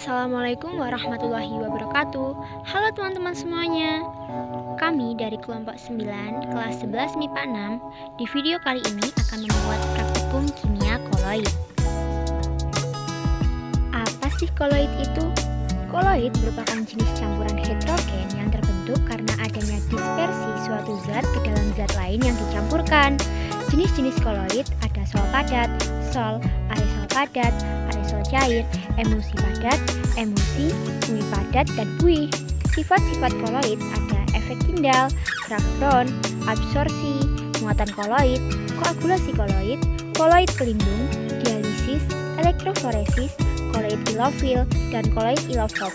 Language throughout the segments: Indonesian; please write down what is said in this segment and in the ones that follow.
Assalamualaikum warahmatullahi wabarakatuh. Halo teman-teman semuanya. Kami dari kelompok 9 kelas 11 MIPA 6 di video kali ini akan membuat praktikum kimia koloid. Apa sih koloid itu? Koloid merupakan jenis campuran heterogen yang terbentuk karena adanya dispersi suatu zat ke dalam zat lain yang dicampurkan. Jenis-jenis koloid ada sol padat, sol, aresol padat, aresol cair, emulsi padat, emulsi, buih padat, dan buih. Sifat-sifat koloid ada efek Tyndall, kerak Brown, absorpsi, muatan koloid, koagulasi koloid, koloid pelindung, dialisis, elektroforesis, koloid ilofil, dan koloid ilofob.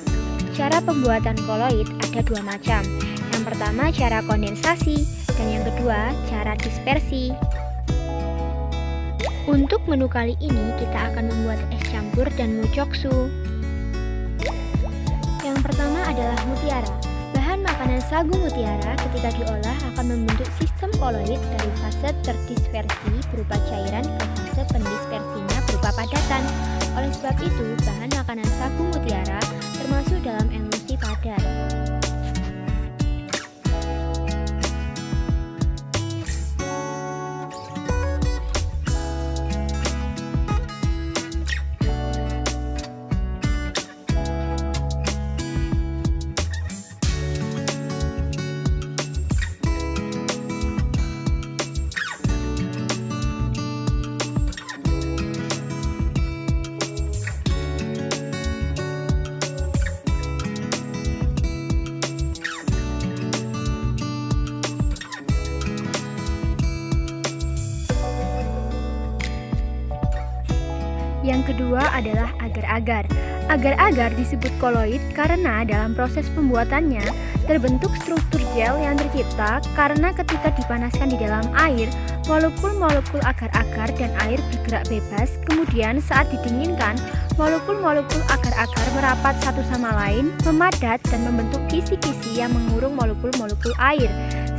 Cara pembuatan koloid ada dua macam. Yang pertama cara kondensasi, dan yang kedua cara dispersi. Untuk menu kali ini kita akan membuat es campur dan mucoksu. Yang pertama adalah mutiara. Bahan makanan sagu mutiara ketika diolah akan membentuk sistem koloid dari fase terdispersi berupa cairan ke fase pendispersinya berupa padatan. Oleh sebab itu, bahan makanan sagu mutiara termasuk dalam emulsi padat. Yang kedua adalah agar-agar. Agar-agar disebut koloid karena dalam proses pembuatannya terbentuk struktur gel yang tercipta karena ketika dipanaskan di dalam air, molekul-molekul agar-agar dan air bergerak bebas. Kemudian saat didinginkan, molekul-molekul agar-agar merapat satu sama lain, memadat dan membentuk kisi-kisi yang mengurung molekul-molekul air,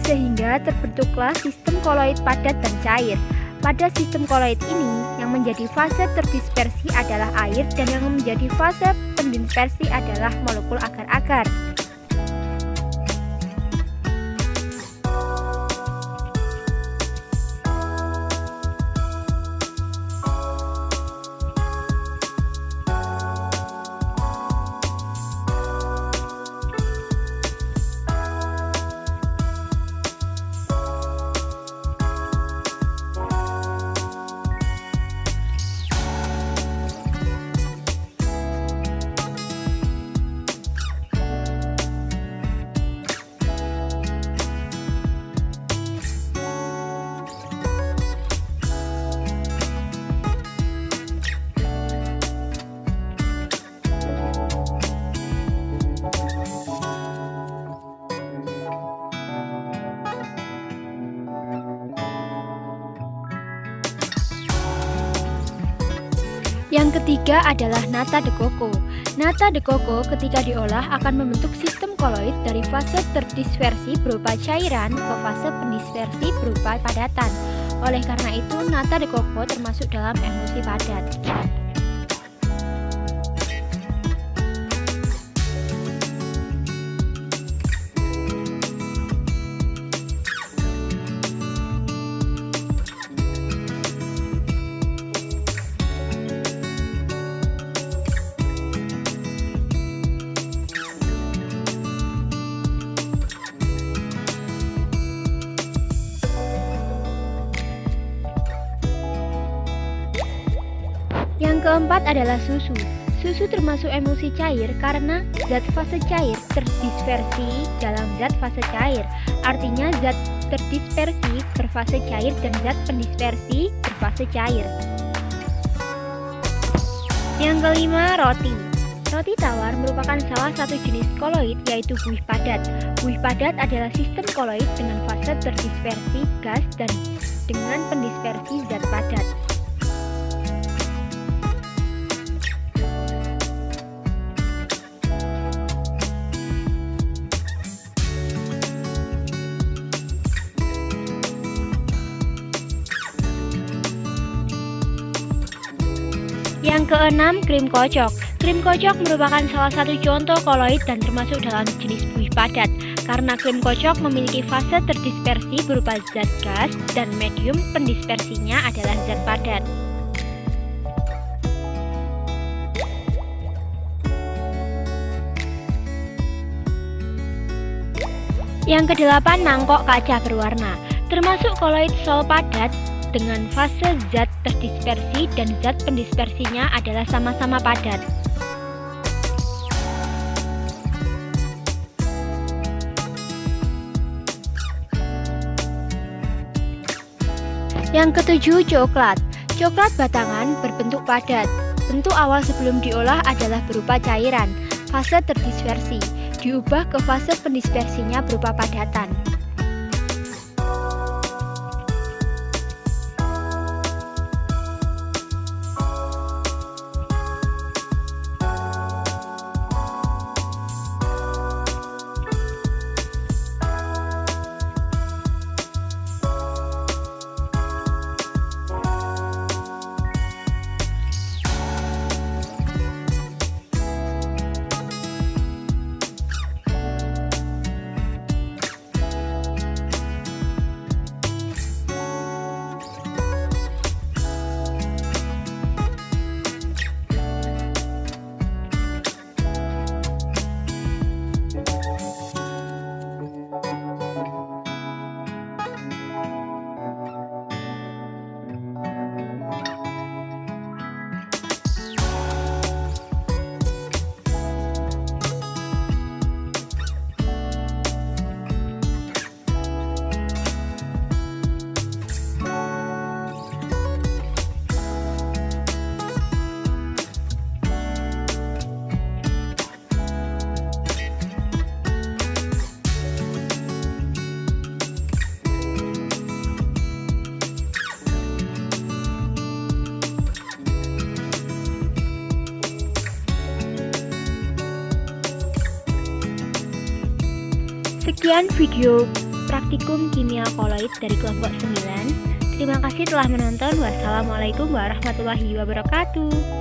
sehingga terbentuklah sistem koloid padat dan cair. Pada sistem koloid ini, yang menjadi fase terdispersi adalah air dan yang menjadi fase pendispersi adalah molekul agar-agar. Yang ketiga adalah nata de coco. Nata de coco ketika diolah akan membentuk sistem koloid dari fase terdispersi berupa cairan ke fase pendispersi berupa padatan. Oleh karena itu, nata de coco termasuk dalam emulsi padat. Yang keempat adalah susu. Susu termasuk emulsi cair karena zat fase cair terdispersi dalam zat fase cair. Artinya zat terdispersi berfase cair dan zat pendispersi berfase cair. Yang kelima, roti. Roti tawar merupakan salah satu jenis koloid yaitu buih padat. Buih padat adalah sistem koloid dengan fase terdispersi gas dan dengan pendispersi zat padat. Yang keenam, krim kocok. Krim kocok merupakan salah satu contoh koloid dan termasuk dalam jenis buih padat, karena krim kocok memiliki fase terdispersi berupa zat gas dan medium pendispersinya adalah zat padat. Yang kedelapan, mangkok kaca berwarna, termasuk koloid sol padat dengan fase zat terdispersi dan zat pendispersinya adalah sama-sama padat. Yang ketujuh, coklat. Coklat batangan berbentuk padat. Bentuk awal sebelum diolah adalah berupa cairan. Fase terdispersi diubah ke fase pendispersinya berupa padatan. Sekian video praktikum kimia koloid dari kelompok 9. Terima kasih telah menonton. Wassalamualaikum warahmatullahi wabarakatuh.